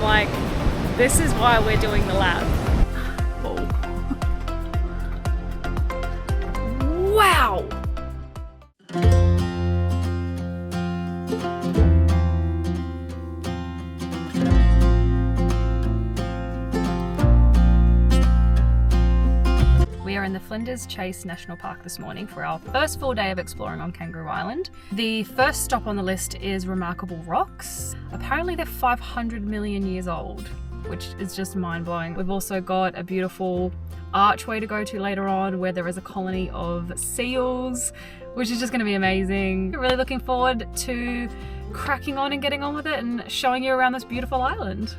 like, this is why we're doing the lab. Oh. Wow! We are in the Flinders Chase National Park this morning for our first full day of exploring on Kangaroo Island. The first stop on the list is Remarkable Rocks. Apparently they're 500 million years old, which is just mind-blowing. We've also got a beautiful archway to go to later on where there is a colony of seals, which is just going to be amazing. Really looking forward to cracking on and getting on with it and showing you around this beautiful island.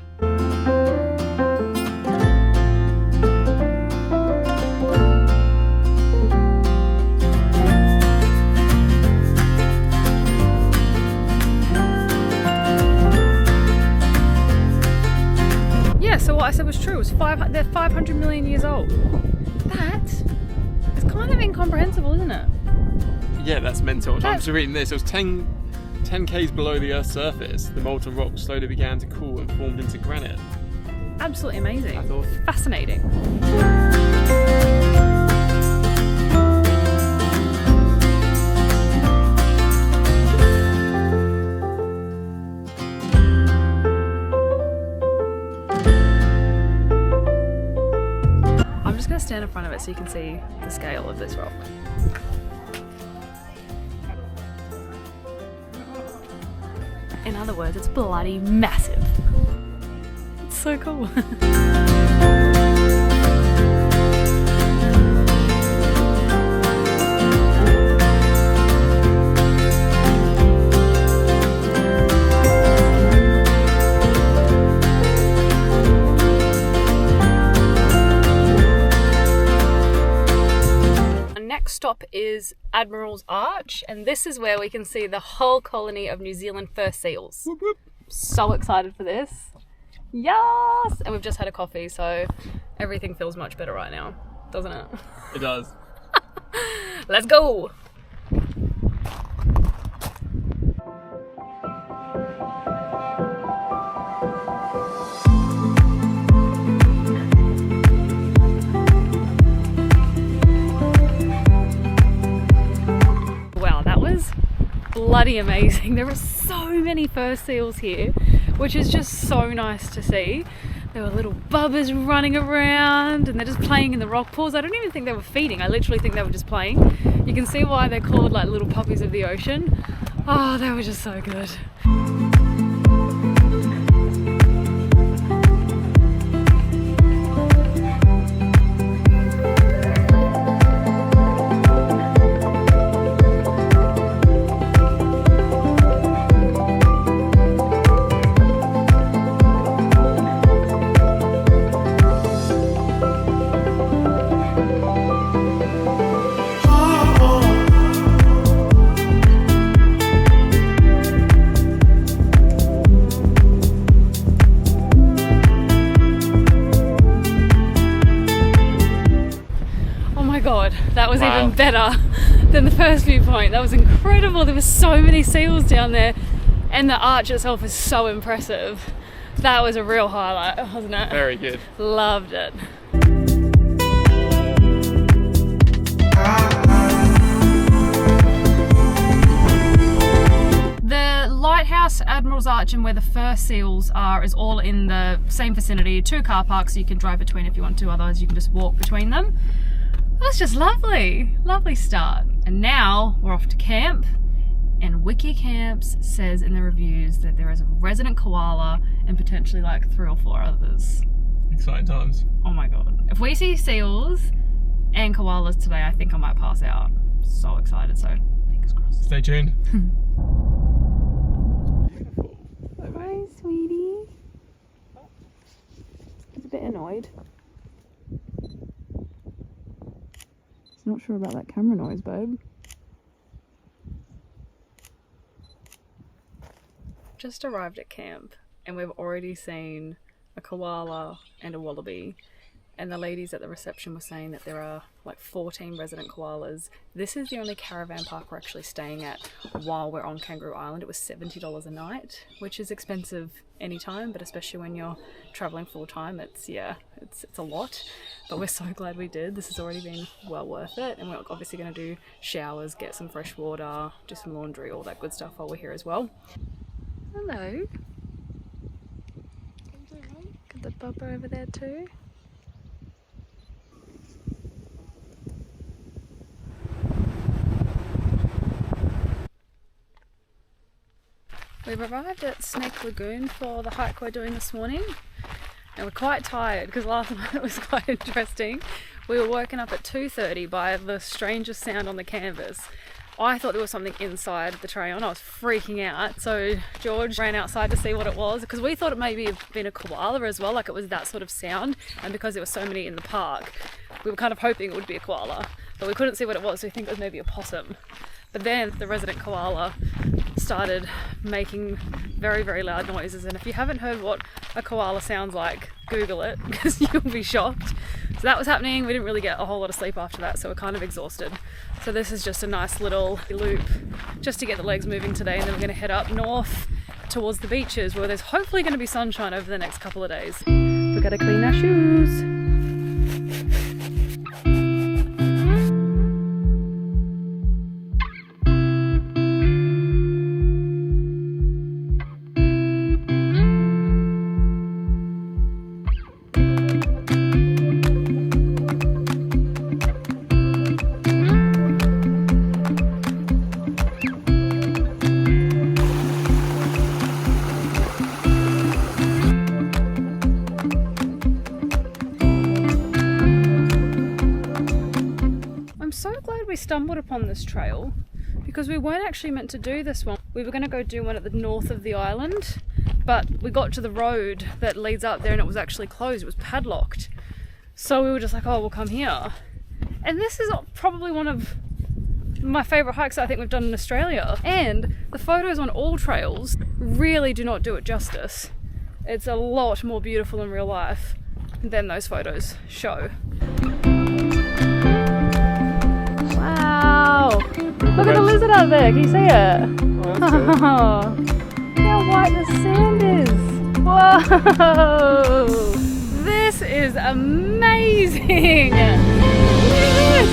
So what I said was true. They're 500 million years old. That is kind of incomprehensible, isn't it? Yeah, that's mental. I'm just reading this. It was 10 k's below the Earth's surface. The molten rock slowly began to cool and formed into granite. Absolutely amazing. I thought. Fascinating. Stand in front of it so you can see the scale of this rock. In other words, it's bloody massive. It's so cool. Stop is Admirals Arch, and this is where we can see the whole colony of New Zealand fur seals. Whoop, whoop. So excited for this. Yes! And we've just had a coffee, so everything feels much better right now, doesn't it? It does. Let's go! Bloody amazing. There are so many fur seals here, which is just so nice to see. There were little bubbers running around and they're just playing in the rock pools. I don't even think they were feeding. I literally think they were just playing. You can see why they're called like little puppies of the ocean. Oh, they were just so good. That was even better than the first viewpoint. That was incredible. There were so many seals down there and the arch itself is so impressive. That was a real highlight, wasn't it? Very good. Loved it. The lighthouse, Admirals Arch, and where the fur seals are is all in the same vicinity. 2 car parks you can drive between if you want to, otherwise you can just walk between them. That's just lovely, lovely start. And now we're off to camp, and Wiki Camps says in the reviews that there is a resident koala and potentially like 3 or 4 others. Exciting times. Oh my god. If we see seals and koalas today, I think I might pass out. So excited, so fingers crossed. Stay tuned. Beautiful. Hi, sweetie. He's a bit annoyed. Not sure about that camera noise, babe. Just arrived at camp and we've already seen a koala and a wallaby and the ladies at the reception were saying that there are like 14 resident koalas. This is the only caravan park we're actually staying at while we're on Kangaroo Island. It was $70 a night, which is expensive anytime, but especially when you're traveling full time, it's a lot. But we're so glad we did. This has already been well worth it, and we're obviously going to do showers, get some fresh water, do some laundry, all that good stuff while we're here as well. Hello. Got the bubba over there too. We've arrived at Snake Lagoon for the hike we're doing this morning, and we're quite tired because last night it was quite interesting. We were woken up at 2:30 by the strangest sound on the canvas. I thought there was something inside the tray-on. I was freaking out. So George ran outside to see what it was, because we thought it maybe have been a koala as well, like it was that sort of sound. And because there were so many in the park, we were kind of hoping it would be a koala, but we couldn't see what it was, so we think it was maybe a possum. But then the resident koala started making very, very loud noises. And if you haven't heard what a koala sounds like, Google it, because you'll be shocked. So that was happening. We didn't really get a whole lot of sleep after that, so we're kind of exhausted. So this is just a nice little loop just to get the legs moving today, and then we're going to head up north towards the beaches where there's hopefully going to be sunshine over the next couple of days. We've got to clean our shoes. We stumbled upon this trail because we weren't actually meant to do this one. We were going to go do one at the north of the island, but we got to the road that leads up there and it was actually closed. It was padlocked. So we were just like, oh, we'll come here. And this is probably one of my favourite hikes I think we've done in Australia. And the photos on all trails really do not do it justice. It's a lot more beautiful in real life than those photos show. Wow! Look at the lizard out there, can you see it? Oh, that's good. Look how white the sand is! Whoa! This is amazing! Look at this!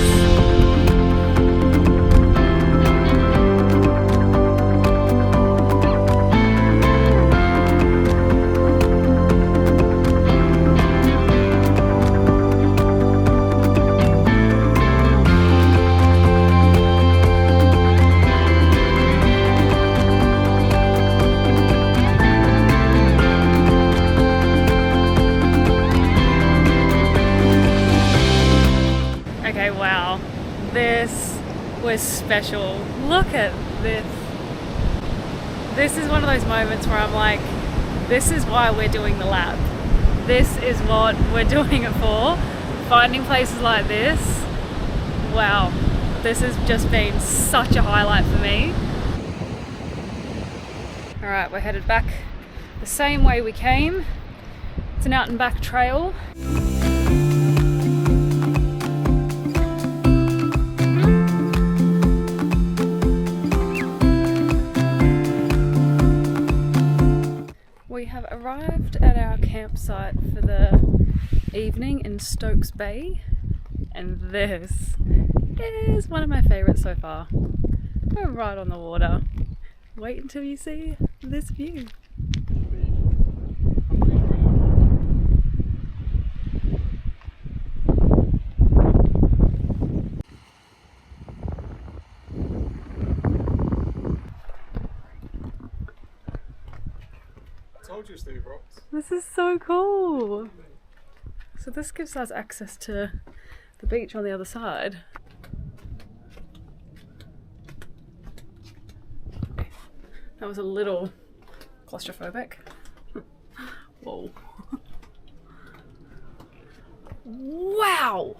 Wow, this was special. Look at this. This is one of those moments where I'm like, this is why we're doing the lab. This is what we're doing it for. Finding places like this. Wow, this has just been such a highlight for me. All right, we're headed back the same way we came. It's an out and back trail. We have arrived at our campsite for the evening in Stokes Bay, and this is one of my favourites so far. We're right on the water. Wait until you see this view. Told you Steve rocks. This is so cool. So this gives us access to the beach on the other side. That was a little claustrophobic. Whoa. Wow!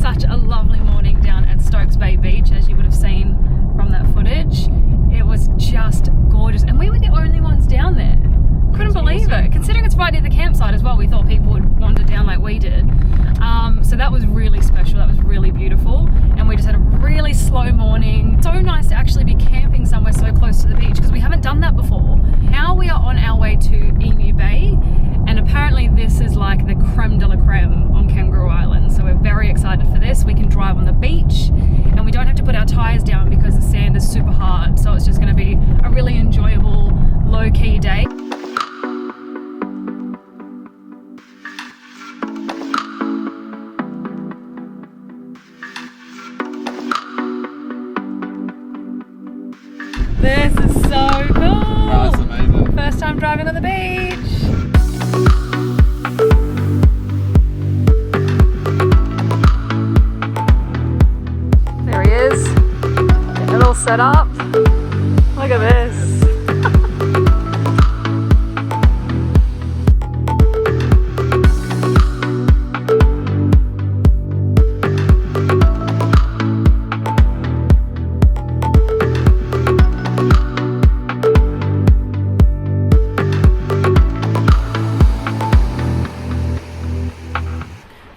Such a lovely morning down at Stokes Bay beach, as you would have seen from that footage. It was just gorgeous, and we were the only ones down there. Couldn't believe it. Considering it's right near the campsite as well, we thought people would wander down like we did. So that was really special, that was really beautiful, and we just had a really slow morning. So nice to actually be camping somewhere so close to the beach, because we haven't done that before. Now we are on our way to Emu Bay, and apparently this is like the creme de la creme on Kangaroo Island. So we're very excited for this. We can drive on the beach and we don't have to put our tyres down because the sand is super hard. So it's just going to be a really enjoyable, low-key day. This is so cool! That's amazing. First time driving on the beach. There he is. Getting it all set up. Look at this.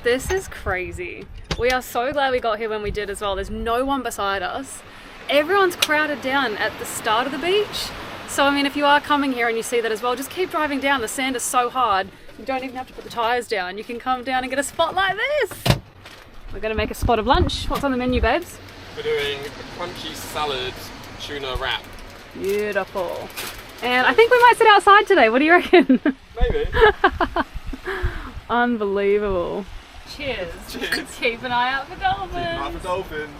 This is crazy. We are so glad we got here when we did as well. There's no one beside us. Everyone's crowded down at the start of the beach. So I mean, if you are coming here and you see that as well, just keep driving down. The sand is so hard, you don't even have to put the tyres down. You can come down and get a spot like this. We're gonna make a spot of lunch. What's on the menu, babes? We're doing a crunchy salad tuna wrap. Beautiful. And I think we might sit outside today. What do you reckon? Maybe. Unbelievable. Cheers. Cheers. Keep an eye out for dolphins. Keep an eye for dolphins.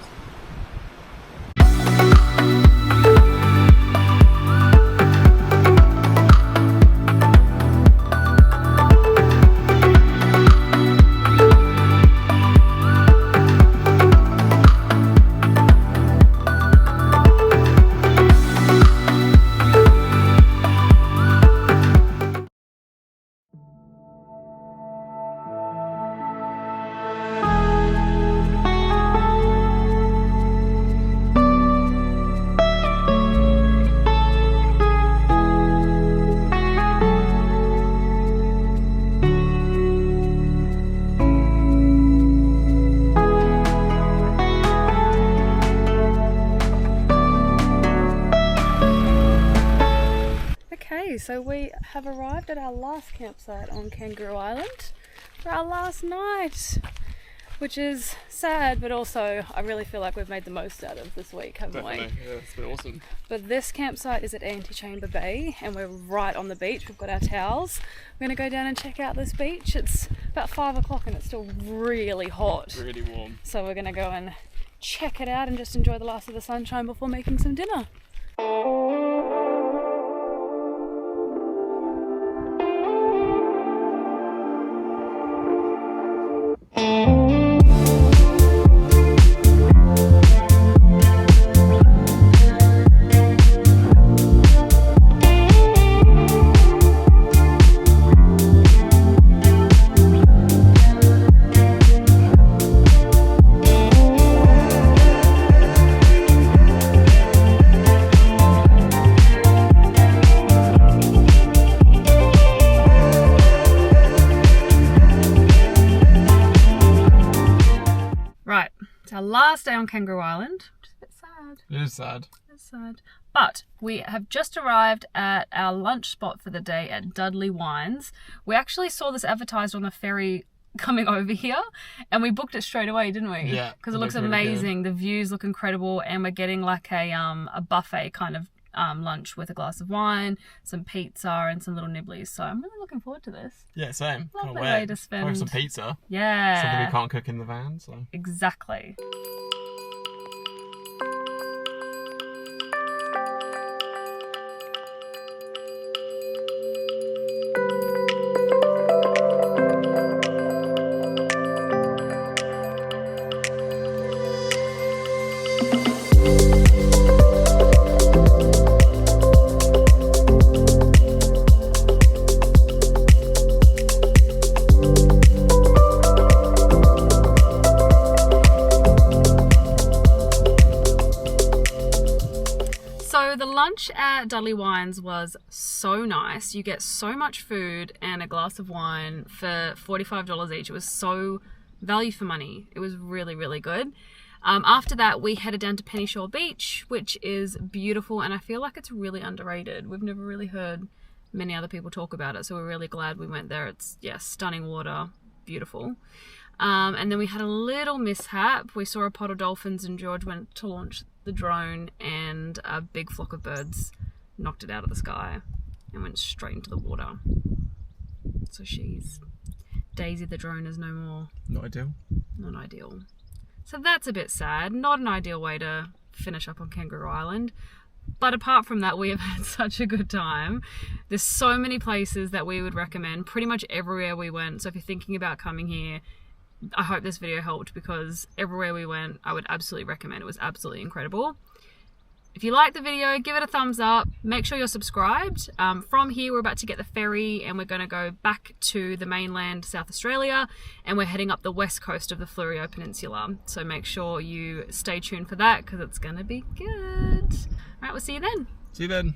So we have arrived at our last campsite on Kangaroo Island for our last night, which is sad, but also I really feel like we've made the most out of this week, haven't Definitely. we? Yeah, it's been awesome. But this campsite is at Antechamber Bay and we're right on the beach. We've got our towels. We're going to go down and check out this beach. It's about 5 o'clock and it's still really hot. Really warm. So we're going to go and check it out and just enjoy the last of the sunshine before making some dinner. Our last day on Kangaroo Island, which is a bit sad. It is sad. It's sad. But we have just arrived at our lunch spot for the day at Dudley Wines. We actually saw this advertised on the ferry coming over here, and we booked it straight away, didn't we? Yeah, because it it looks looked really amazing. The views look incredible, and we're getting like a buffet kind of lunch with a glass of wine, some pizza, and some little nibblies. So I'm really looking forward to this. Yeah, same. Can't Lovely wait. way to spend. Have some pizza. Yeah. Something we can't cook in the van, so. Exactly. So the lunch at Dudley Wines was so nice. You get so much food and a glass of wine for $45 each. It was so value for money. It was really, really good. After that, we headed down to Penny Shore Beach, which is beautiful, and I feel like it's really underrated. We've never really heard many other people talk about it, so we're really glad we went there. It's, yeah, stunning water, beautiful. And then we had a little mishap. We saw a pod of dolphins, and George went to launch the drone, and a big flock of birds knocked it out of the sky and went straight into the water. So Daisy the drone is no more. Not ideal. Not ideal. So that's a bit sad. Not an ideal way to finish up on Kangaroo Island. But apart from that, we have had such a good time. There's so many places that we would recommend, pretty much everywhere we went. So if you're thinking about coming here, I hope this video helped, because everywhere we went, I would absolutely recommend. It was absolutely incredible. If you liked the video, give it a thumbs up. Make sure you're subscribed. From here, we're about to get the ferry, and we're going to go back to the mainland, South Australia, and we're heading up the west coast of the Fleurieu Peninsula. So make sure you stay tuned for that, because it's going to be good. All right, we'll see you then. See you then.